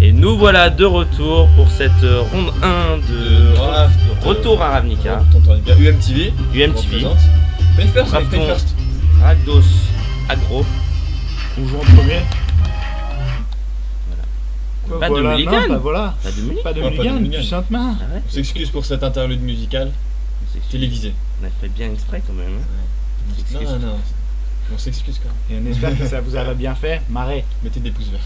Et nous voilà de retour pour cette ronde 1 de retour à Ravnica. UMTV. UMTV. Play first, Raftons play first. Rakdos Agro. On joue en premier. Voilà. Pas de voilà, mulligan. non, bah voilà. Pas de mulligan. Pas de pas de mulligan, mulligan. du Sainte-Main. Ah ouais. On s'excuse pour cet interlude musical télévisé. On a fait bien exprès quand même. Hein. On s'excuse. Non. On s'excuse quand même. Et on espère que ça vous a bien fait. Marrez. Mettez des pouces verts.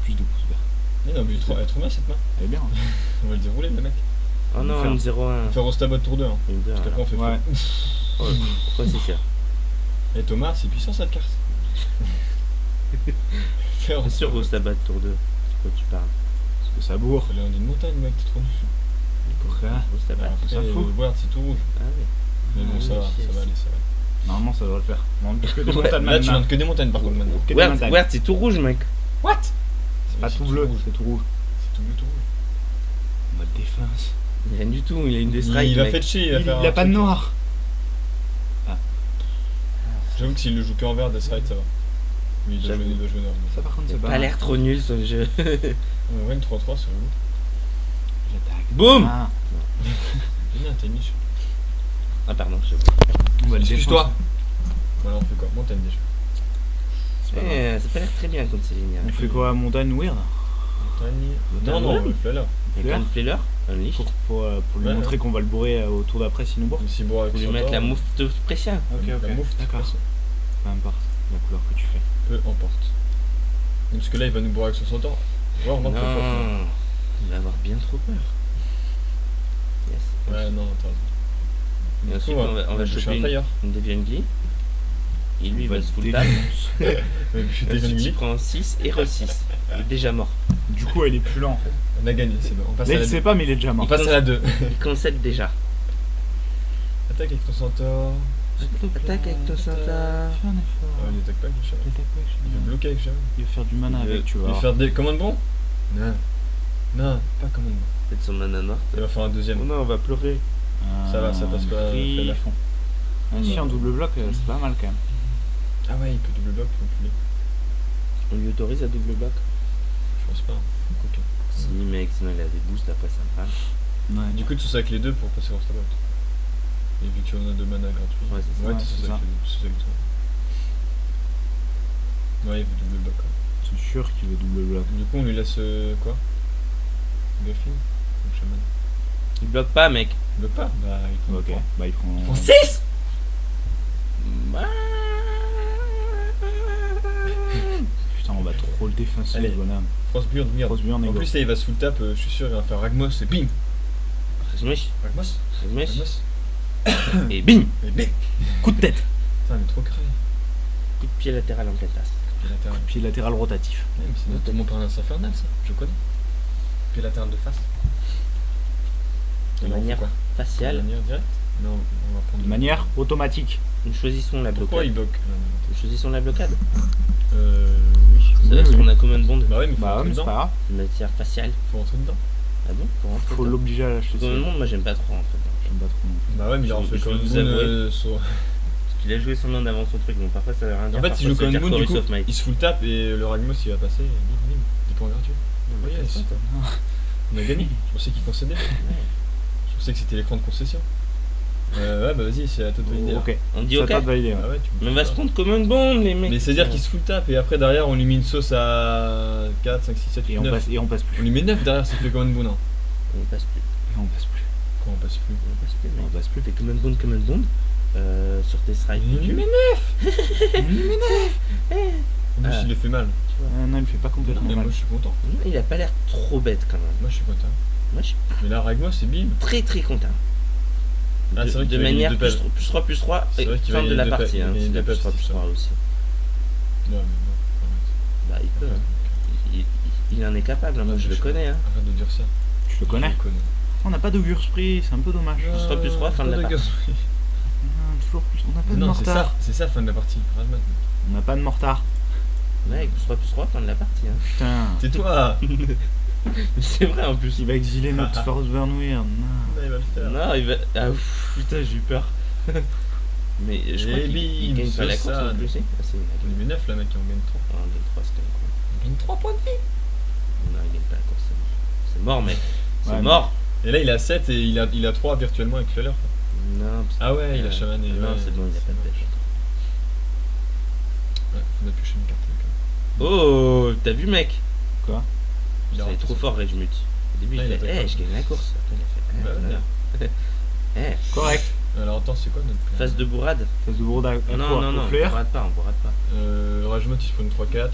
Plus de pouces verts. Non, mais elle est trop bien cette main. C'est bien. On va le dérouler, le mec. Oh non, Faire- une 0-1. On va faire Rostabot tour 2. Hein. Une 2. Parce qu'après on fait Ouais. Oh, pourquoi c'est ça? Et Thomas, c'est puissant cette carte. Faire Bien sûr, Rostabat tour 2. C'est quoi tu parles? Parce que ça bourre. Fallait en une montagne, mec, t'es trop nul. Pourquoi Rostabat. ça Après, fout. le Ward, c'est tout rouge. Ah oui. Mais bon, ça va, ça va aller, ça va. Normalement, ça doit le faire. Non, que des Ouais, montagnes Là, tu maintenant. montes que des montagnes par contre maintenant. Que des Wert, montagnes. Wert, c'est tout rouge, mec. What? C'est pas tout bleu, c'est tout rouge. C'est tout bleu, tout rouge. Mode défense. Rien du tout, il a une des strikes. Il a mec. fait de chier, il va faire Il a un pas de truc. noir. J'avoue que s'il le joue que en vert, Death Ride, ça va. Mais il doit J'avoue. jouer noir. Ça, par contre, Il c'est a pas l'air trop nul ce jeu. Ouais, une 3-3, c'est relou. J'attaque. Boum. Ah, Bien, t'as une niche. Ah, pardon, je on va le Excuse-toi. défoncer. Voilà, on fait quoi? Montagne déjà. C'est pas grave. Ça a pas l'air très bien contre ces lignes. On fait quoi? Montagne weird? Non, non, on le fait là. Avec un flailer, un lich. Pour lui Ouais, montrer qu'on va le bourrer au tour d'après s'il nous bourre. Si bon, avec Pour lui son mettre temps, la mouffe de pression. Ok, la ok. mouffe, D'accord. Peu importe la couleur que tu fais. peu importe. Parce que là, il va nous bourrer avec son centaure. Ouais, on Non, manque pas. il va avoir bien trop peur. Yes. Ouais, non, t'as raison. Et Du ensuite, coup, on va toucher choper un fire. une Deviant Glee. Et lui, il va se full défoncer. tap. Mais je suis déjà Ensuite, il limite. prend 6 et re-6. Il est déjà mort. Du coup, elle est plus lent en fait. On a gagné, c'est bon. On passe Là, à il la sait 2. pas, mais il est déjà On mort. passe à la 2. Il concède déjà. Attaque avec ton centaure. Attaque avec ton centaure. Fais un effort. Il attaque pas avec le chaman. Attaque pas, Il je veut sais bloquer avec le chaman. pas. Il veut faire du mana avec, tu Il vois. va faire des commandes bon. Non. Non, pas commande bon. Faites son mana noir. Il va faire un deuxième. Oh non, on va pleurer. Ça va, ça passe pas, fais la fond. Si en double bloc, c'est pas mal quand même. Ah ouais, il peut double bloc, enculé. On lui autorise à double bloc. Je pense pas. Quoique. Si, mec, sinon il a des boosts après ça me parle. Ouais. Du coup, tu sais avec les deux pour passer au Rostabot. Et vu qu'on a 2 mana gratuits. Ouais, c'est ça. Ouais, Ouais, tu c'est sais ça. avec les deux. Tu sais avec toi. Ouais, il veut double bloc. Quoi. C'est sûr qu'il veut double bloc. Du coup, on lui laisse quoi? Griffin ou chaman? Il bloque pas, mec. Il bloque pas? Bah, il prend Ok, le point. bah il prend. 6. Putain, on va trop le défoncer, Allez. le bonhomme. Frostburn, merde. Frostburn, En égo. plus, là, il va sous le tap, je suis sûr, il va faire Ragmos et bim! Ragmos. Ragmos? Ragmos? Et bim. Et bim! Coup de tête. Putain, mais trop crevé. Coup de pied latéral en pleine tasse. Pied latéral. Pied latéral rotatif. Ouais, mais c'est notre Montparnasse infernal, ça. Je connais. Pied latéral de face. De Et là, on fait manière quoi? De faciale. manière directe? Non, on va prendre. De manière automatique. Nous choisissons la Pourquoi blocade. il bloque? Nous choisissons la blocade. Oui. C'est Oui, parce oui. qu'on a common bond Bah ouais, mais faut Bah ouais, rentrer mais c'est dedans. pas grave. de matière faciale. Faut rentrer dedans. Ah bon? Faut Faut rentrer l'obliger à lâcher. dedans. Common bond, moi j'aime pas trop rentrer dedans. J'aime pas trop non plus. Bah ouais, mais il a Je refait vais comme vous Moon avouer. sur. Parce qu'il a joué son main avant son truc, donc parfois ça veut rien dire. En fait, parfois s'il joue ça comme veut dire Moon, du Chorus coup, of Might. il se fout le tap et le Ragmos il va passer. Bim, bim. 10 points gratuits. Non, mais Oui, qu'est-ce yes. que c'est, On a gagné. Je pensais qu'il concédait. Je pensais que c'était l'écran de concession. Ouais, bah vas-y, c'est à toi de valider. là. Ok. On dit Ça ok. t'a validé. Ah ouais, tu Mais on va se prendre common bond, les mecs. Mais c'est-à-dire qu'il se fout le tap et après derrière on lui met une sauce à 4, 5, 6, 7, 8, Et on 9. passe, et on passe On plus. lui met 9 derrière, ça fait common boon. Hein. On passe plus. Et on passe plus. Quoi, on passe plus? On passe plus, mec. On passe plus. Fait common bond. Sur tes strikes. Il lui met 9. En plus, Ah. il le fait mal. Non, il me fait pas complètement Mais mal. moi je suis content. Il a pas l'air trop bête quand même. Moi je suis content. Moi je suis Mais là, Ragmos, c'est bim. très très content. Ah, c'est vrai de qu'il va manière gagner deux plus 3 plus 3 C'est et vrai qu'il va fin de gagner la deux partie. pelles. Hein, Il va c'est gagner la deux plus 3 pelles, plus c'est 3 ça. aussi. Non, mais non. Bah il peut. Hein. Il en est capable, hein, moi je le connais. Hein. Arrête de dire ça. Tu le connais? Je le connais. On n'a pas d'augure spray, c'est un peu dommage. Plus 3 plus 3, fin de la partie. Toujours plus. On n'a pas de Non, c'est mortar. ça, c'est ça, fin de la partie. Rajman. On n'a pas de mortar. Mec, plus 3, fin de la partie. Hein. Putain. Tais-toi. Mais c'est vrai en plus. Il va exiler notre Frostburn Weird. Non. Il va le faire. Non, il va. Ah ouf, putain, j'ai eu peur. Mais je crois Et qu'il bim, gagne pas la c'est course ça. en plus. Hein. Ah, c'est On lui met 9 là, mec, et on gagne 3. On gagne 3, c'était con. On gagne 3 points de vie. C'est mort, mec. C'est Ouais, mort. Et là, il a 7 et il a 3 virtuellement avec Fleur. Non, parce que- Ah ouais, il a chaman et. Non, ouais, c'est bon, il a pas de bête. Ouais, faut mettre piocher une carte. Oh, t'as vu, mec? Quoi? Il a C'est raté trop ça. fort, Rejmut. Au début, Ah, il il fait, attaque pas. je gagne la course. Après, il a fait, Bah ouais. non. Correct. Alors attends, c'est quoi notre plan? Face de bourrade. Phase de bourde à quoi? Non, non, Au non, on flair. bourrade pas, on bourrade pas. Rajmot il se prend une 3-4.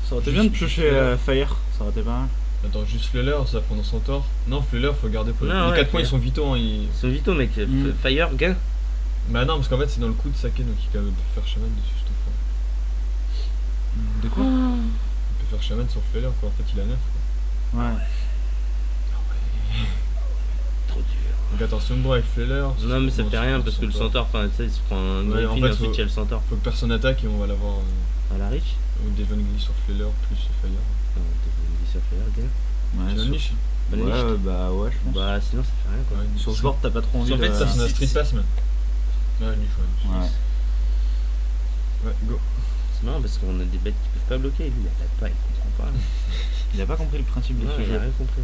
Ça aurait été bien de piocher Fire, ça aurait été pas mal. Attends, juste Fleur, ça va prendre son tort. Non, Fleur, faut garder pour Non, les ouais, 4 points, ils Fleur. sont vitaux. Hein, C'est vito, mec. Mm. Fire, gain. Bah non, parce qu'en fait, c'est dans le coup de Sake, donc il peut faire chaman dessus, c'est tout fort. De quoi? Il peut faire chaman sur Fleur, quoi. En fait, il a 9. Quoi. Ouais. Trop dur. Donc attention, bon, avec Fleur. Non, mais ça fait rien parce que le centaure, enfin, tu sais, il se prend un Ouais, en Griffin, fait, ensuite faut- il y a le centaure. Faut que personne attaque et on va l'avoir. À la riche. Ou Devon Glisse sur Fleur plus Fire. Sur Fire, gain. Tu Ouais, une niche? Bonne ouais, niche. bah ouais, je pense. Bah, sinon, ça fait rien, quoi. Ouais, une Sur niche. ce board, t'as pas trop envie En fait, de... Ça, c'est un si- street si- pass, même. Ouais, niche, ouais. Ouais. Ouais, go. C'est marrant parce qu'on a des bêtes qui peuvent pas bloquer. Lui, il attaque pas, il comprend pas. Il a pas compris le principe de Non, ce il jeu. a rien compris.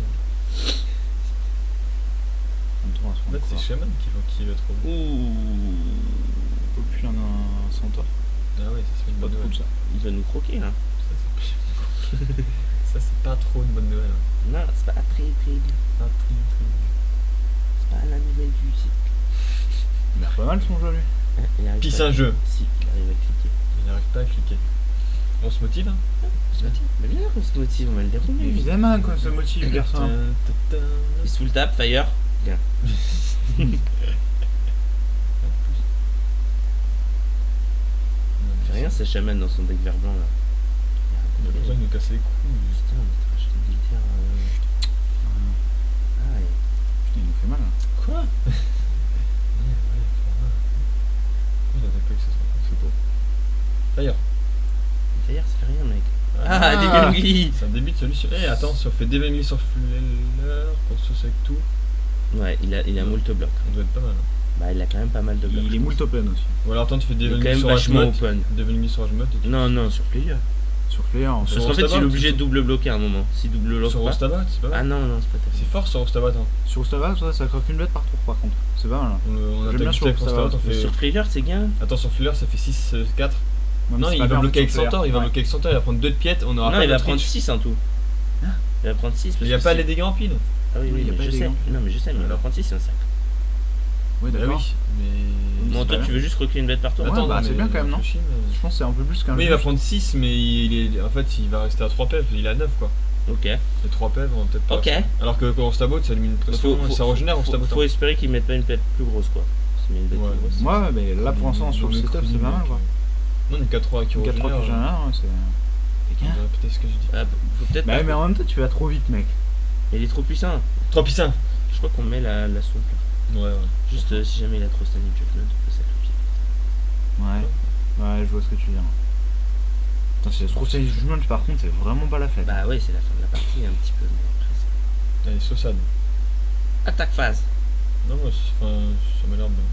On tourne à ce En fait, moment, c'est quoi. Shaman qui va trop bien. Ouh. Oh putain, un centaure. Ah ouais, ça c'est une Pas bonne de nouvelle. cool ça. Il va nous croquer, là. Ça, c'est pas trop une bonne nouvelle. Hein. Non, c'est pas très très bien. Pas très, très. C'est pas la nouvelle du cycle. Il a pas mal son jeu lui. Il arrive Pis pas- un jeu. Si, il arrive à cliquer. Il n'arrive pas à cliquer. On se motive, hein? On se motive. Mais bien, on se motive, on va le dérouler. Évidemment quoi, ce motif garçon. Il se fout le tap, Fire. Bien. Fait rien, c'est Shaman dans son deck vert blanc, là. Il a besoin de nous casser les couilles. Putain, on a racheté le glitter. Ah, ouais. Putain, il nous fait mal. Hein. Quoi? Il attaque pas avec ce truc, c'est beau. Fire. Fire, ça fait rien, mec. Ah, Devilingly. C'est un début de solution. Eh, attends, si on fait Devilingly sur Fleur, qu'on se avec tout, Ouais, il a moult bloc. on doit être pas mal. Hein. Bah, il a quand même pas mal de blocs. Il est moult open aussi. Ou alors attends, tu fais Il est quand Devilingly même sur vachement Hashmot. open. Devilingly sur Hashmot et tout. Non, non, sur player. Sur Flair en fait. Sur Parce qu'en fait, Rostabat, il est obligé sur- de double bloquer à un moment. Si double bloque Sur pas. Rostabat, c'est pas Ah mal. non, non, c'est pas C'est terrible. fort sur Rostabat. Hein. Sur Ostabat, ça croque une bête par tour par contre. C'est pas mal. Hein. On J'aime attaque bien vite sur avec Rostabat. Rostabat, on Mais fait. sur Flare, c'est gain. Attends, sur Fleur, ça fait 6-4. Ouais, mais Non, c'est il pas va bien bloquer en avec fait sur Centaure, il va Flair. bloquer avec Centaure, il va prendre 2 de piète, on aura Non, pas il va de prendre reach. 6 en tout. Il va prendre 6. Il n'y a pas les dégâts en pile. Ah oui, Oui, oui, il y a mais pas je les sais. dégâts. Non, mais je sais, mais il va Alors. prendre 6, c'est un sac. Oui, Bah d'accord. oui, mais. Bon, c'est toi, pas tu veux juste croquer une bête par tour. Ouais, Attends, bah, non, c'est mais bien quand même, non réfléchis, mais- Je pense que c'est un peu plus qu'un Oui, il jeu. va prendre 6, mais en fait, il va rester à 3 pèves, il a 9 quoi. Ok. Les 3 pèves, on va peut-être pas. Ok. rester. Alors que quand on stabot, ça élimine une pression, ça régénère au stabot. Faut espérer qu'il mette pas une bête plus grosse, quoi. S'il met une bête Ouais. plus grosse. Ouais, mais là pour l'instant sur le setup c'est pas mal quoi. Non, une 4-3 qui Une 4-3 régénère. que j'ai là, c'est. C'est On bien. va répéter ce que j'ai dit. Ah, faut peut-être. Bah pas- mais en même temps tu vas trop vite mec. Il est trop puissant. 3 puissants. Je crois qu'on met la soupe là. Ouais, ouais. Juste si jamais il a trop standing judgment, on peut sacrifier. Ouais. Ouais, je vois ce que tu veux dire. Putain, si c'est trop Stage Judgment par contre c'est vraiment pas la fête. Bah ouais, c'est la fin de la partie un petit peu, mais après c'est. Allez, Saussade. Attaque phase. Non, moi, ça m'a l'air bien.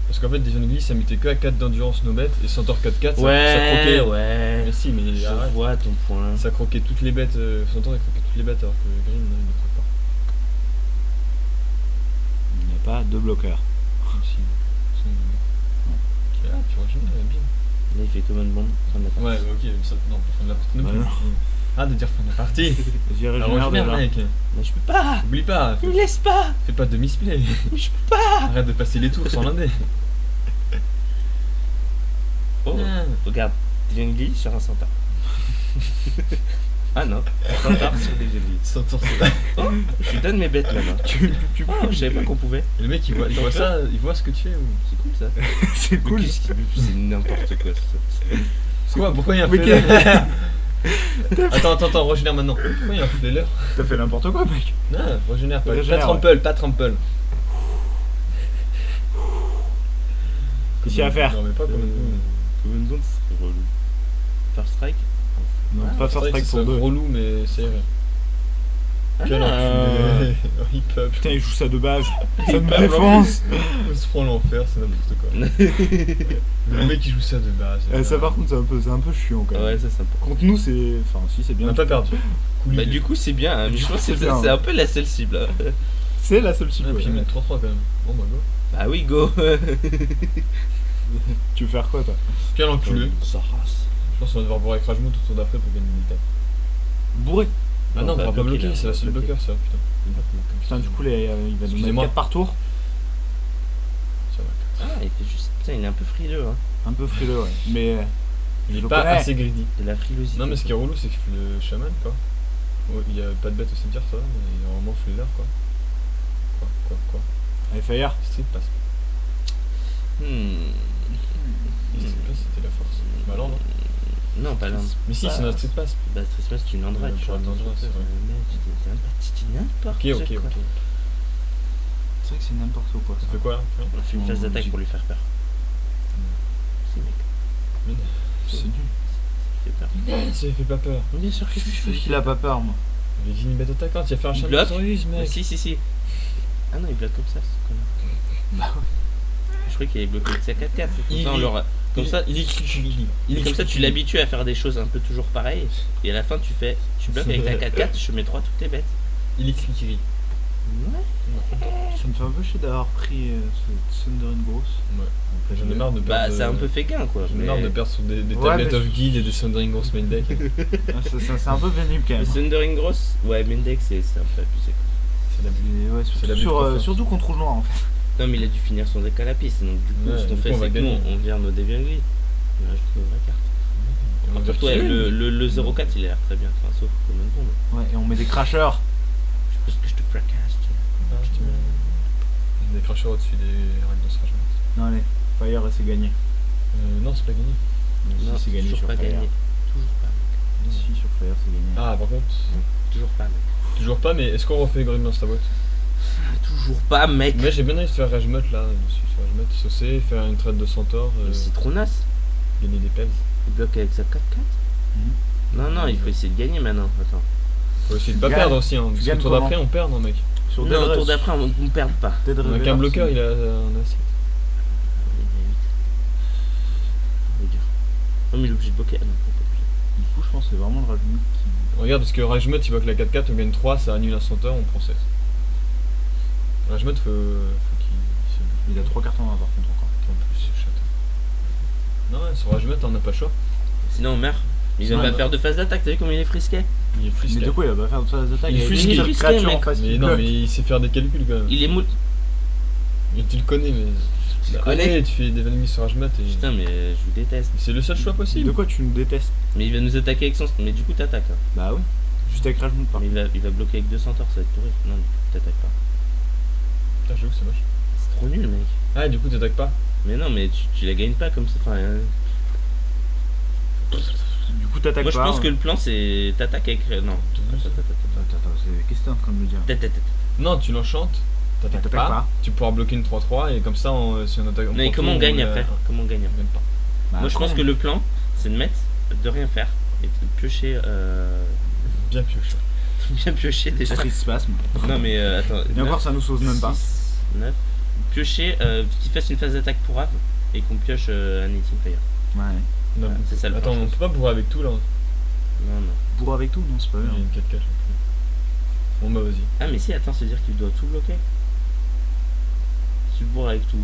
Parce qu'en fait, Division Glisse, ça mettait que à 4 d'endurance no bet et Centaure 4-4, ça croquait. ouais. Mais si, mais Je arrête. vois ton point. Ça croquait toutes les bêtes. Centaure, il croquait toutes les bêtes alors que Green, non, il ne croque pas. Il n'y a pas de bloqueur. Si. Ah, tu régénères, bim. Là il fait common bomb, fin de la partie. Ouais, ok, ça, non, pour fin de la partie non Bah plus. non. Ah, de dire fin de la partie. Vas-y, Ah, régénère régénère, déjà. mec. Mais je peux pas. Oublie pas, Il me laisse pas. fais pas de misplay. Mais je peux pas. Arrête de passer les tours sans l'indé. Oh, Ah. regarde, Dilengli sur un centaure. Ah non, centaure sur des Dilengli. Centaure, c'est Oh, je lui donne mes bêtes maintenant. Tu Oh, je savais pas qu'on pouvait. Et le mec, il voit ça, il voit ce que tu fais ou. C'est cool ça. C'est cool. Mais qu'est-ce qu'il- C'est n'importe quoi ça. Quoi, pourquoi il y a un Mais flailer? Attends, régénère maintenant. Pourquoi il y a un flailer? T'as fait n'importe quoi mec. Non, régénère pas. Régénère, Pas trample, pas trample. Qu'est-ce qu'il y a à faire? Non, mais pas comme Common bomb, c'est relou. First strike. Non, Ah, pas c'est faire vrai que strike c'est pour deux. relou, mais c'est vrai. Quel enculé. Oh, il peut. Putain, il joue ça de base. Ça Il nous parle défonce. On se prend l'enfer, c'est n'importe quoi. Le mec, il joue ça de base. Ça, par contre, c'est un peu chiant quand même. Ouais, ça c'est important. Contre nous, c'est. Enfin, si, c'est On bien. n'a pas perdu. Cool. Bah, du coup, c'est bien, hein, mais je pense que C'est c'est bien. c'est un peu la seule cible. Hein. C'est la seule cible. Ah, puis il ouais. met 3-3 quand même. Bon, bah, go. Bah oui, go. Tu veux faire quoi, toi? Quel enculé. Sa race. Je pense qu'on va devoir bourrer avec Rajmout tout le tour d'après pour gagner une étape. Bourré. Ah non, on va pourra pas bloquer, là, c'est on la va seule bloquer. bloqueur, ça, putain. Putain, du coup, il va nous mettre Excusez-moi. 4 par tour. Ça va. Ah, il fait juste. Putain, il est un peu frileux, hein. Un peu frileux, ouais. Mais. Il est Je pas connais. assez greedy. De la frilosité. Non, mais ce qui est relou, c'est que le chaman, quoi. Ouais, il y a pas de bête au cimetière, ça va, mais il y a vraiment Flailer, quoi. Quoi. Allez, Fire. Street Pass. Street Pass, c'était la force. Bah, alors, non. Non, pas l'Inde. Mais si, Bah, c'est un Street Pass. Bah, Stress, tu n'endras, tu pour vois. Landra, c'est vrai. C'est n'importe Ok. quoi. C'est vrai que c'est n'importe quoi. Ça fait quoi, là frère On fait une phase d'attaque pour lui faire peur. Si, mec, C'est nul. il fait peur. Ça lui fait pas peur. Bien sûr que je suis. Il a pas peur, moi. Il dit une bête attaquante, il a fait un Il chaman bloque. sans use, mec. Si. Ah non, il bloque comme ça, ce connard. Bah ouais. Je croyais qu'il avait bloqué avec sa 4-4. Il- Comme ça, il est comme ça, tu l'habitues à faire des choses un peu toujours pareilles. Et à la fin, tu bloques avec ta 4-4, je mets 3 toutes tes bêtes. Il est cliquiri. Ouais. Ça me fait un peu chier d'avoir pris ce Thundering Gross. Ouais. J'en ai marre de perdre. Bah, c'est un peu fait gain, quoi. J'en ai mais- marre de perdre sur des Ouais, tablettes mais- of guild et des Sundering Gross main deck. C'est un peu pénible quand Le même. Thundering Gross, ouais, Mendex, c'est un peu abusé, quoi. C'est la Et ouais, C'est la surtout, bulle de confiance. surtout contre rouge noir en fait. Non, mais il a dû finir son deck à la piste, donc du coup, Ouais, ce qu'on du fait, coup, on va c'est que nous, gagner. on vire nos Deviant Glee. On ajoute nos vraies cartes. On va Pour toi, tirer. le 0-4, il a l'air très bien, enfin, sauf comme une bombe. Ouais, et on met des crashers. Je pense que je te fracasse, tu vois. Ah, tu mets des crashers au-dessus des règles de ce rangement. Non, allez, Fire, c'est gagné. Non, c'est pas gagné. Non, Si, c'est gagné toujours sur pas Fire. gagné. Toujours pas, mec. Si, sur Fire, c'est gagné. Ah, par contre, Toujours pas, mec. toujours pas, mais est-ce qu'on refait Green dans ta boîte? Toujours pas, mec. Mais j'ai bien envie de faire Rajmut là, dessus, sur Rajmut, saucer, faire une trade de centaure, Mais c'est trop naze. gagner des pels. Il bloque avec sa 4-4. Non, il faut essayer de gagner maintenant. Attends. Faut essayer de pas Gagne. perdre aussi, hein, parce que gagnes le tour comment d'après on perd, non mec. Sur Non, Dead au tour Rush. d'après, on perd pas. Dead On a Reveler, qu'un bloqueur, c'est- il a un assiette. Il est dur. Non, mais il est obligé de bloquer. Ah non, on peut plus. Du coup, je pense que c'est vraiment le Rajmut qui. Regarde, parce que Rajmut il bloque la 4-4, on gagne 3, ça annule un centaure, on prend 7. Rajmut faut qu'il Il a 3 cartons en main par contre encore. En plus, ce château. Non, ouais, sur Rajmut on n'a pas le choix. Sinon, on meurt. Il va Sinon, pas on faire de phase d'attaque, t'as vu comme il est frisqué? Il est Mais frisqué. du coup, il va pas faire de phase d'attaque. Il est y a frisqué, une seule frisqué, créature mec. en face Mais qui non, bloque. mais il sait faire des calculs quand même. Il est mou... Et tu le connais, mais. Je le Bah, connais. allez, tu fais des ennemis sur Rajmut et. Putain, mais je vous déteste. C'est le seul choix possible. De quoi tu nous détestes? Mais il va nous attaquer avec son... Mais du coup, t'attaques. Hein. Bah oui. Juste avec Rajmut par Mais il va bloquer avec 2 centaures, ça va être pourri. Non, du coup, t'attaques pas. Putain, j'avoue que c'est moche. C'est trop nul, mec. Ah, du coup, t'attaques pas. Mais non, mais tu la gagnes pas comme ça. Enfin, Du coup, t'attaques moi, pas. je pense ouais. que le plan, c'est t'attaques avec... Non. Attends, qu'est-ce que t'es en train de me dire? Non, tu l'enchantes, t'attaques T'attaques pas, pas. tu pourras bloquer une 3-3 et comme ça, si on attaque. Mais prend comment tout, on gagne la- après? Comment on gagne On après? gagne pas. Bah, Moi, je pense quand que le plan, c'est de mettre, de rien faire et de piocher... Bien pioché. Bien piocher déjà. Street Spasm. Non, mais attends. Et encore, ça nous sauve même pas. 9. Piocher, qu'il fasse une phase d'attaque pour Ave et qu'on pioche un Eating Fire. Ouais. Non, Ouais, c'est ça le Attends, plan, on je peut pas bourrer avec tout là. Non, non. Bourre avec tout? Non, c'est pas Il y a bien. une 4-4 là. Bon bah vas-y. Ah, mais si, attends, c'est-à-dire qu'il doit tout bloquer. Si tu le bourres avec tout.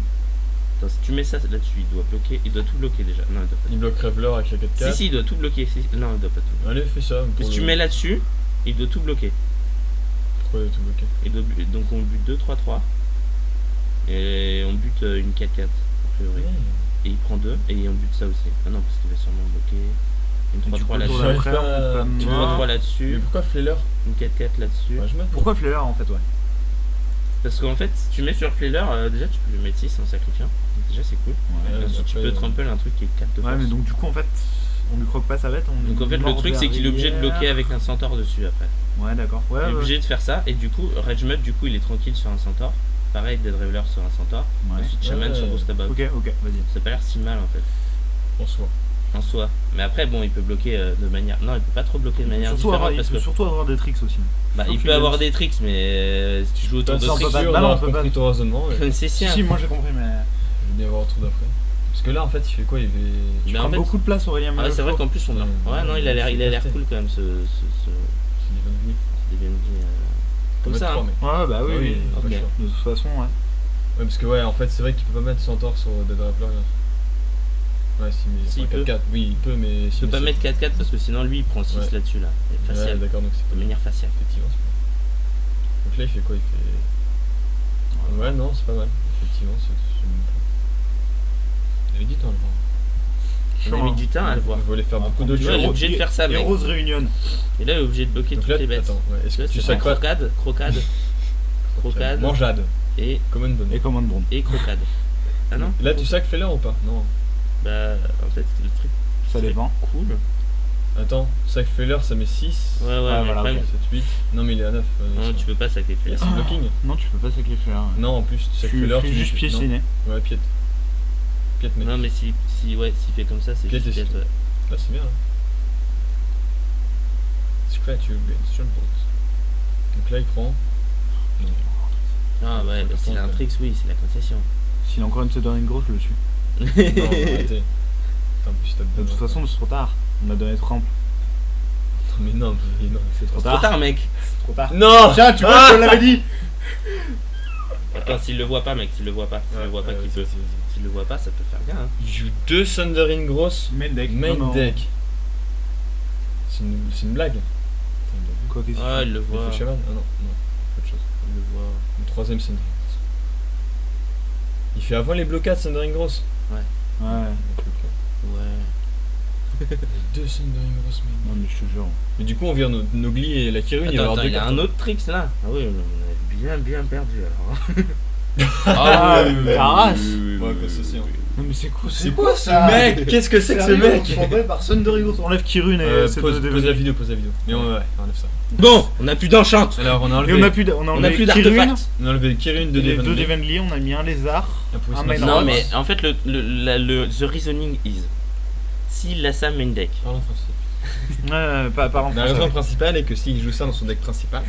Attends, si tu mets ça là-dessus, il doit bloquer. Il doit tout bloquer déjà. Non, il doit pas. Il bloque Reveler avec la 4-4. Si, il doit tout bloquer. Si. Non, il doit pas tout. Allez, fais ça. Mais si tu mets là-dessus, il doit tout bloquer. Pourquoi il a tout bloqué? Donc on bute 2-3-3. Et on bute une 4-4. A priori. Et il prend 2 et on bute ça aussi. Ah non, parce qu'il va sûrement bloquer une Et du coup, 3-3 le tour là-dessus. d'après, J'arrive pas à- on peut Une pas mort. 3-3 Mais là-dessus. pourquoi Flailer? Une 4-4 là-dessus. Ouais, je mets. Pourquoi Flailer en fait, ouais? Parce qu'en fait, si tu mets sur Flailer, déjà tu peux lui mettre 6 en sacrifiant. Donc déjà c'est cool. Ouais, Ensuite, tu après, peux trample un truc qui est 4 de Ouais, force. mais donc du coup, en fait, on lui croque pas sa bête. On Donc en fait, le truc c'est qu'il est obligé de bloquer avec un centaure dessus après. Ouais, d'accord. Ouais, Il est ouais. obligé de faire ça. Et du coup, Rage Mud, du coup, il est tranquille sur un centaure. Pareil, Dead Reveler sur un centaure. Ouais. Ensuite, Shaman Ouais. sur Boost Above. Ok, vas-y. Ça a pas l'air si mal en fait. En soi. en soi. Mais après, bon, il peut bloquer de manière. Non, il peut pas trop bloquer de manière Surtout avoir, différente il parce peut que. surtout avoir des tricks aussi. Bah, il Sauf peut que- avoir des tricks, mais si tu joues autour de Ça, on peut tricks. pas- Sûr bah non, on d'avoir peut pas- compris ton raisonnement. Ouais. C'est Si, sûr. si, moi j'ai compris, mais. Je vais bien voir autour d'après. Parce que là, en fait, il fait quoi? Il fait. Tu Mais en prends fait- beaucoup de place, Aurélien. Ah ouais, c'est vrai qu'en plus on a. Ouais, non, il a l'air cool quand même ce C'est des bonnes nuits. DBMG. Comme ça. Hein. Ouais, bah oui, Ah oui. oui, ok. pas le choix. De toute façon, ouais. Ouais, parce que ouais, en fait, c'est vrai que tu peux pas mettre Centaure sur Dead Rappler. Ouais, si, mais Si, il enfin, peut. 4-4. Oui, il peut, mais. Tu peux pas mettre 4-4 parce que sinon lui il prend 6 Ouais. là-dessus là. Et Ouais, facial. d'accord, donc c'est De pas manière faciale. Effectivement, c'est pas mal. Donc là, il fait quoi? Il fait. Ouais, non, c'est pas mal. Effectivement, c'est une. J'avais dit, toi, le voir. On a mis du temps à le voir. Vous voulez faire beaucoup d'autres Tu vois, il est choses. obligé de faire ça, mec. Heroes Reunion. Et là, il est obligé de bloquer Donc toutes là, les bêtes. attends, ouais, est-ce que tu sais quoi? Crocade Crocade. Mangeade. et Common Bone. Et Command Bond. crocade. Ah non? Là, tu sacs Feller ou pas? Non. Bah, en fait, le truc Ça dépend. cool. Attends, sac Feller, ça met 6. Ouais, ouais, mais voilà, après, ok. 7, 8. Non, mais il est à 9. non, tu peux pas sacrifier. C'est blocking. Non, tu peux pas sacrifier là. Non, en plus, Je sac suis Feller, je suis juste non. piétiné. Ouais, piète. Piète, mec. Non, mais si fait comme ça, c'est Piète juste et piète, ouais. Là, c'est bien. Là. Scratch your brain, donc là, il prend. Ah ouais, bah, s'il a un tricks, oui, c'est la concession. S'il a encore une Southern grosse, je le suis. Non, arrêtez. Attends, plus t'as De toute façon, c'est trop tard. On m'a donné Trample. Mais non, c'est trop Trop tard, mec. Trop tard. Non. Tiens, tu vois, je te l'avais dit. Attends, s'il le voit pas, mec, s'il le voit pas. S'il le voit pas, qu'il peut. S'il le voit pas, ça peut faire bien, hein. Il joue 2 Thundering Gross. Main deck. Main Non, non. deck. C'est une blague. Attends, il a vu. Quoi, qu'est-ce qu'il Ah, fait il le Il a voit. fait Shaman? Ah non, autre chose. Il le voit. Une 3ème Thundering Gross. Il fait avant les blocades Thundering Gross. Ouais. Ouais. 2 Thundering Gross, mec. Non, mais je te jure. Mais du coup, on vire nos Glee et la Kirune, il va y Attends, avoir attends, 2 il y a cartes. un autre tricks là. Ah oui, on a bien perdu alors. Ah, ta race. Ouais, concession. Non, mais c'est quoi C'est quoi ce mec? Qu'est-ce que c'est que ce mec? Par Thunder Gross. On enlève Kirune et c'est Pose deux la vidéo, pose la vidéo. Mais ouais, on enlève ça. Bon, on a plus d'enchante. Alors, on a Et enlevé. on a plus On a enlevé plus Kirune, d'artefacts. On a enlevé Kirune de les Devon. deux Devenly, on a mis un lézard. Un main Non, rock. mais en fait, the reasoning is. S'il a ça main deck. Parlons français. Pas en La français. raison principale est que s'il joue ça dans son deck principal,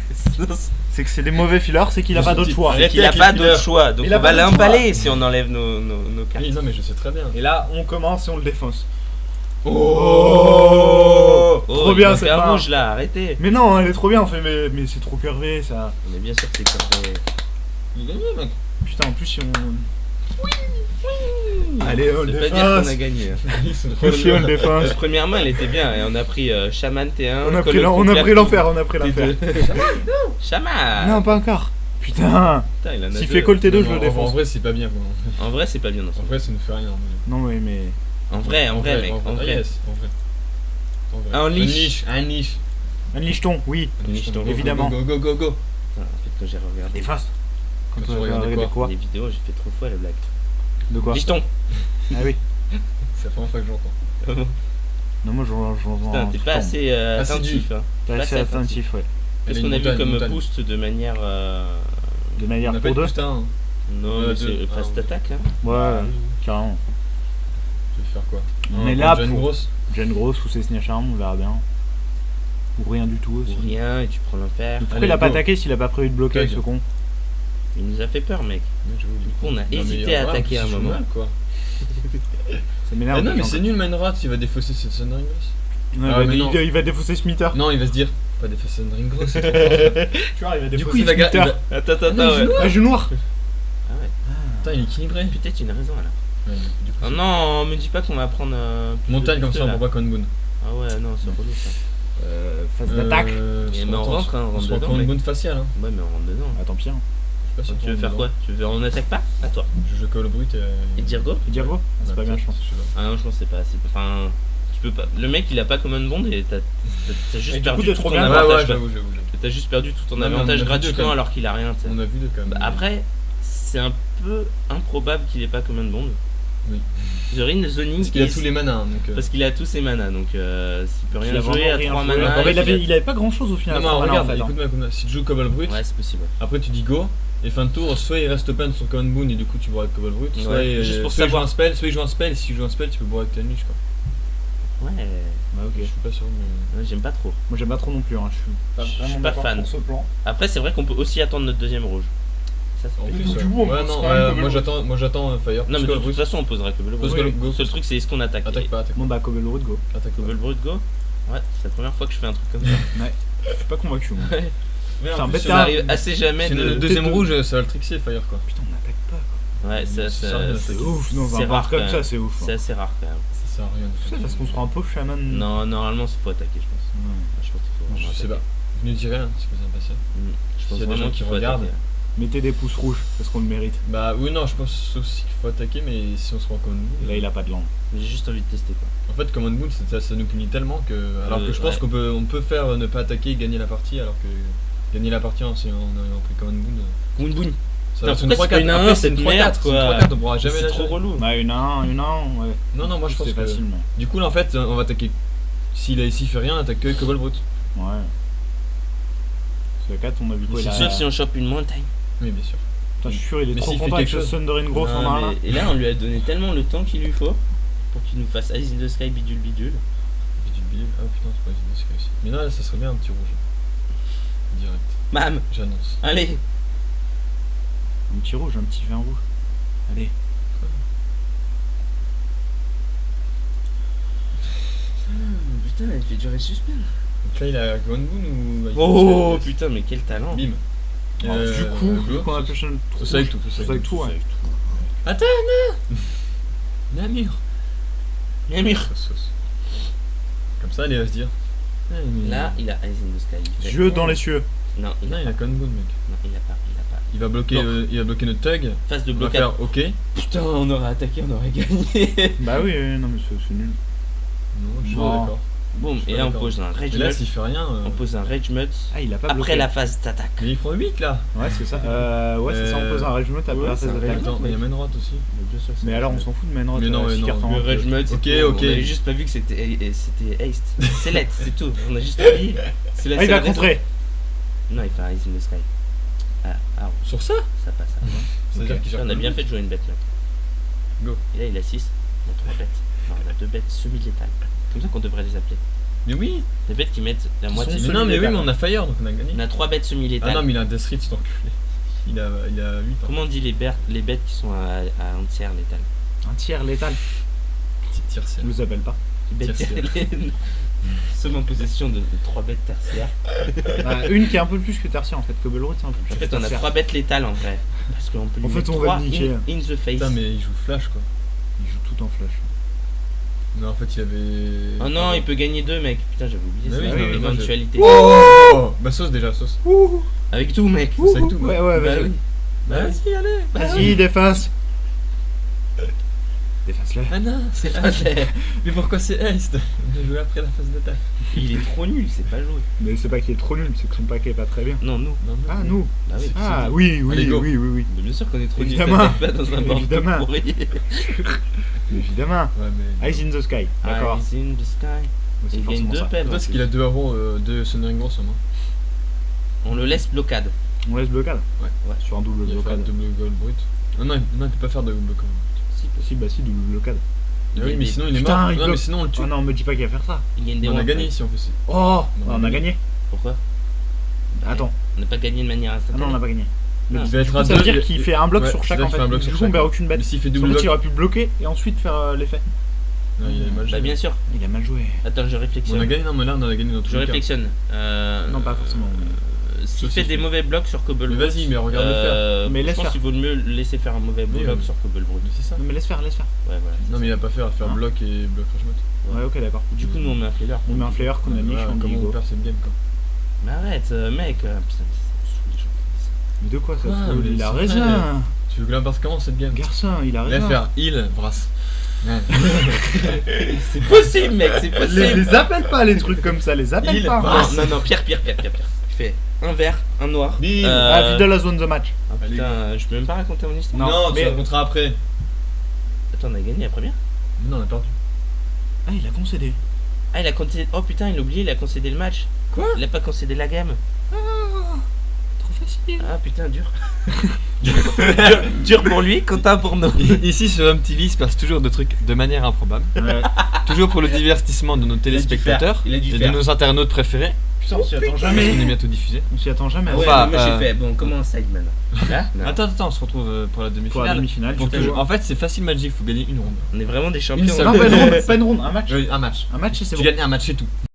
C'est que c'est des mauvais fillers, c'est qu'il a pas d'autre choix. Arrêtez Il a avec pas les d'autre fillers. choix. Donc Il a on pas va d'autre choix. l'emballer si on enlève nos cartes. oui, non, mais je sais très bien. Et là, on commence et on le défonce. Oh, Trop il bien, va cette faire main. rouge là, arrêtez. Mais non, elle est trop bien, on fait, mais c'est trop curvé ça. Mais bien sûr que c'est curvé. Il a gagné, mec. Putain, en plus, si on. Allez, on Ça le veut pas dire qu'on a défonce. gagné. Aussi, on le défonce. La première main elle était bien et on a pris Shaman T1. On a pris l'enfer, on a pris l'enfer. Shaman. Non, pas encore. Putain. Putain, il en a S'il deux. fait Call T2, je Non, le en défonce. vrai, c'est pas bien. Quoi. En vrai, c'est pas bien dans son. En vrai, ça ne fait rien. Non, mais. En vrai, mec. En vrai. Yes, en vrai. Ah, en leash. Un leash. Un licheton, oui. Un licheton. Évidemment. Go, go, go, go. Putain, en fait, quand j'ai regardé Défonce. Quand Quand on tu va regardes regarder quoi quoi les vidéos, j'ai fait trop fois la blague. De quoi Licheton. Ah oui. C'est la première fois que j'entends. Non, moi, je Putain, t'es pas assez attentif. Hein. Pas assez assez attentif, ouais. Qu'est-ce Elle qu'on a une vu comme montagne. boost de manière. De On manière n'a pas pour de deux. boost à 1. Non, mais deux. c'est Ah, fast ouais. attack. Hein. Ouais, carrément. Tu veux faire quoi? On est Un là Gen pour- grosse. Jeune grosse ou c'est Snatch Arm, on verra bien. Ou rien du tout aussi. Ou rien et tu prends l'enfer. Pourquoi Allez, il a pas go. attaqué s'il a pas prévu de bloquer Tag. ce con? Il nous a fait peur, mec. Du coup, on a hésité à attaquer à un moment. Quoi. Ça m'énerve. Ah non, mais quand- c'est nul, Mindrat, il va défausser cette Thundering Gross. Ouais, Ah, mais non. il va défausser Smither. Non, il va se dire, faut pas défausser Thundering Gross, c'est trop fort. Tu vois, il va Du défausser coup, il va Smither. garder. Attends, Ah, non, il joue Ah, joue noir. Ah ouais. Putain, il est équilibré. Peut-être tu as raison là. Ouais, du coup, Oh non, me dis pas qu'on va prendre. Plus montagne de comme boost, ça, on là. prend pas Conboon. Ah ouais, non, c'est relou ça. Phase d'attaque. Mais on rentre, hein, on rentre dedans, mec. Conboon facial, hein. Ouais, mais on rentre dedans. Ah, tant pis. Hein. Je sais pas si Tu on veux faire rentre quoi? Tu veux on attaque pas? À toi. dedans. Je joue Call of Brut Et dire go? Et dire go C'est pas bien, je pense. Ah non, je pense que c'est pas assez. Enfin, tu peux pas. Le mec il a pas Common Bond et t'as juste Et du perdu coup, t'es tout trop ton bien. Ouais, avantage. ouais, quoi. j'avoue. T'as juste perdu tout ton Non, mais on a avantage vu deux, quand gratuitement même. alors qu'il a rien, tu sais. On a vu deux quand même. Bah, après, c'est un peu improbable qu'il ait pas Common Bond. Oui. The Ring Zoning. Parce qu'il a is- tous les manas, hein, donc. Parce qu'il a tous ses manas, donc s'il peut Il rien a jouer vraiment à rien 3 joué. manas. Ouais, et il avait pas grand chose au Non, final. mais à ce moment-là, regarde, en fait, hein. écoute-moi. Si tu joues Cobalt Brut, Ouais, c'est possible. après tu dis go, et fin de tour, soit il reste open sur Common Boon et du coup tu bois avec Cobalt Brut, soit Ouais, il juste pour soit il joue savoir. un spell, soit il joue un spell, et si il joue un spell, tu peux boire avec ta niche quoi. Ouais, ok. Je suis pas sûr, mais. ouais, j'aime pas trop. Moi j'aime pas trop non plus, hein. Je suis vraiment pas d'accord fan. pour ce plan. Après, c'est vrai qu'on peut aussi attendre notre deuxième rouge. Ça En peut plus, être du cool. coup, on ouais, pense non, quand même ouais, que le- moi j'attends Fire. Non, mais de Skull toute Brute. façon, on posera que le Parce brut. que Le seul truc, c'est est-ce qu'on attaque. Attaque pas, attaque Bon pas. bah Cobble Road go. Attaque Que pas. le brut go. Ouais, c'est la première fois que je fais un truc comme ça. Je suis pas convaincu moi. Ouais. Mais Putain, en plus, bête si Ça tard. arrive assez jamais c'est de. le deuxième de- rouge, ça va le trixer Fire quoi. Putain on n'attaque pas quoi. Ouais, ça, C'est ça, rien, C'est c'est ouf, non, c'est un rare part comme quand ça même. c'est ouf. C'est hein. assez rare quand même. Ça sert à rien. C'est parce qu'on sera un pauvre chaman. Non, normalement, il faut attaquer, je pense. Ouais. Je pense qu'il faut vraiment Je sais attaquer. pas. Je ne dirai rien ce que ça va passer. Je pense S'il y a des vraiment gens qu'il qui faut regardent. attaquer. Mettez des pouces rouges parce qu'on le mérite. Bah oui, non, je pense aussi qu'il faut attaquer, mais si on se rend compte. Et là il a pas de langue. Mais j'ai juste envie de tester quoi. En fait, Command Moon, ça nous punit tellement que. Alors que je pense ouais. on peut faire ne pas attaquer et gagner la partie, alors que gagner la partie en ayant pris Command Moon. Boum boum. Ça va être Putain, pourquoi c'est pas une 1-1, Après, c'est cette une merde, 3-4, quoi. c'est une 3-4, on pourra jamais C'est la trop jouer. relou. Bah une à un, ouais. Non, non, moi je pense c'est que. facile mais. Du coup, là en fait, on va attaquer. S'il fait rien, on attaque que Cobble Brute. Ouais. Ce 4 on a vu quoi il a... Sauf si on chope une montagne. Oui, bien sûr. Putain, je suis sûr il est Mais trop s'il fait content avec quelque ce chose. Thundering Growth en Non, main là. mais- Et là, on lui a donné tellement le temps qu'il lui faut pour qu'il nous fasse Eyes in the Sky bidule bidule. Et du billet. Ah putain, c'est pas évident ce aussi. Mais là, ça serait bien un petit rouge. Direct. Bam. J'annonce. Allez. Un petit rouge, un petit vin rouge. Allez. Putain, il fait durer suspense. Donc là, il a Command Moon ou. Oh putain, mais quel talent. Bim. Du coup, vu qu'on a pêché Tout ça avec tout, tout ça avec tout, ouais. Attends, non. Namur. Namur. Sauce. Comme ça, allez, va se dire. Là, il a Eyes in the Sky. Il fait- Yeux dans les cieux. Non, il Non, a il a pas. Command Moon, mec. Non, il a pas. Il va bloquer, Non. il va bloquer notre tug. Phase de On va blocade. faire OK. Putain, on aurait attaqué, on aurait gagné. Bah oui, non mais c'est nul. Non, je suis Non. d'accord. Boum, Je suis et là on d'accord. pose un Rage Mais là, Mud. s'il fait rien. On pose un Rage Mud Ah il a pas après bloqué. la phase d'attaque. Mais il prend 8 là. Ouais c'est ça. Ouais c'est ça, on pose un Rage Mode après ouais, la c'est phase un d'attaque. Rage Mode. Attends, il y a main droite aussi. Mais alors on s'en fout de main droite. Mais non, mais six non. cartes en Le main. Rage Mud, c'est Ok, tout. ok. On avait juste pas vu que c'était Haste. C'est lettre, c'est tout. On a juste oublié. C'est la Ah il seule va raison. contrer. Non, il fait un Eyes in the Sky. Ah, Sur ça ça passe. C'est-à-dire qu'il On a bien fait de jouer une bête là. Go. Et là il a 6. On a 3 bêtes. Non, on a 2 bêtes semi-létales. Comme ça qu'on devrait les appeler. Mais oui. Des bêtes qui mettent la moitié. Mais non, mais oui, mais on a Fire donc on a gagné. On a 3 bêtes Ah semi-létales. non, mais il a un Death Reach, cet enculé. Il a 8 ans. Comment on dit les bêtes qui sont à un tiers létal? Un tiers létal. Petit tir, c'est. Je vous appelle pas. Les bêtes Tertiaire. sommes en possession de 3 bêtes tertiaires. Bah, une qui est un peu plus que tertiaire en fait. Cobble Road c'est un peu plus En que fait, on a tertiaire. 3 bêtes létales en vrai. Parce qu'on peut lui En fait, mettre on va 3 le niquer. in the face. Putain, mais il joue Flash quoi. Il joue tout en flash. Non, en fait, il avait. Oh non, il peut gagner 2 mec. Putain, j'avais oublié Mais ça. oui, mais moi, Éventualité. Oh bah, sauce déjà, sauce. Avec tout mec. C'est avec tout. Ouais ouais Bah vas-y. oui. Bah, vas-y, allez. Vas-y déface. Déface-le. Ah non, c'est Haste. Mais pourquoi c'est Haste? On a joué après la phase d'attaque. Il est trop nul, c'est pas joué. Mais c'est pas qu'il est trop nul, c'est que son paquet est pas très bien. Non, nous. Non, non. Ah nous. Bah oui. Ah oui Allez, go. oui. Mais bien sûr qu'on est trop nul. Évidemment. Pas dans un bord Évidemment. pourri. Évidemment. Ouais, mais. Eyes in the sky. D'accord. Eyes in the sky. C'est Il gagne forcément 2 ça. pèbres. Peut-être qu'il a 2 euros de Sundering Gross en main. On le laisse blocade. On laisse blocade. Ouais. Sur un double Il va faire blocade. double goal brut. Non, il peut pas faire de double goal. Si, Si bah si double blocade. Ah oui, mais sinon il est Putain, mort. il Non, mais bloque. sinon on le tue. Oh non, me dis pas qu'il va faire ça. Il gagne des On a one gagné points. si on fait ça. Oh, On a on a gagné. gagné. Pourquoi? Attends. On n'a pas gagné de manière Ah instantanée. non, on n'a pas gagné. Mais Ah. Il va être ça à veut 2. dire qu'il fait un bloc sur chaque en fait. Un bloc Du sur coup, on chaque. perd aucune bête. Mais s'il fait En double fait, bloc. il aurait pu bloquer et ensuite faire l'effet. Non, il est mal Bah joué. bien sûr. Il a mal joué. Attends, je On a réflexionne. gagné, non, mais là on a gagné dans tous Je les cas. réflexionne. Non, pas forcément. S'il Sauf fait si des je- mauvais blocs sur Cobble Mais Brute, vas-y, mais regarde le faire. Mais je laisse pense faire. qu'il vaut mieux le laisser faire un mauvais Oui, bloc oui. sur Cobble Brute. Mais c'est ça. Non, mais laisse faire. Ouais, voilà. Non, mais il a pas fait à faire Hein bloc et bloc Rashmot. Ouais, ok, d'accord. Du coup, nous on met un flavor. On met un flavor qu'on a niche, on dit Comment on go. perd cette game quoi. Mais arrête, mec. Putain, ça me saoule les gens qui disent ça. Mais de quoi ça Ah, te saoule? mais Il a c'est raison. vrai. Tu veux que l'importe comment cette game? Garçon, il a Il va raison. faire heal, brasse. C'est possible, mec, c'est possible. Les appelle pas les trucs comme ça, les appelle Il pas. passe. Non, pire. Tu fais un vert, un noir. Bim. Ah, Vidal a zone the match. Ah, putain, je peux même pas raconter mon histoire. Non, tu mais- raconteras après. Attends, on a gagné la première. Non, on a perdu. Ah, il a concédé. Ah, il a concédé. Oh putain, il a oublié, il a concédé le match. Quoi? Il a pas concédé la game. Trop difficile. Ah putain, dur. Dur pour lui, Quentin pour nous. Ici sur MTV, il se passe toujours des trucs de manière improbable. Ouais. Toujours pour le divertissement de nos téléspectateurs Il a dû et de faire. nos internautes préférés. Putain, on s'y attend Parce qu'on est jamais. bientôt diffusé. On s'y attend jamais. Ah ouais, Enfin, mais moi euh, j'ai fait. Bon, comment on side maintenant? Là non. Attends, on se retrouve pour la Pour la demi-finale. demi-finale. Donc, tu peux- en fait, c'est facile Magic, faut gagner une ronde. On est vraiment des champions. seule. Non, pas une ronde, un match. Un match. Un match et c'est Tu bon. gagnes un match, c'est tout.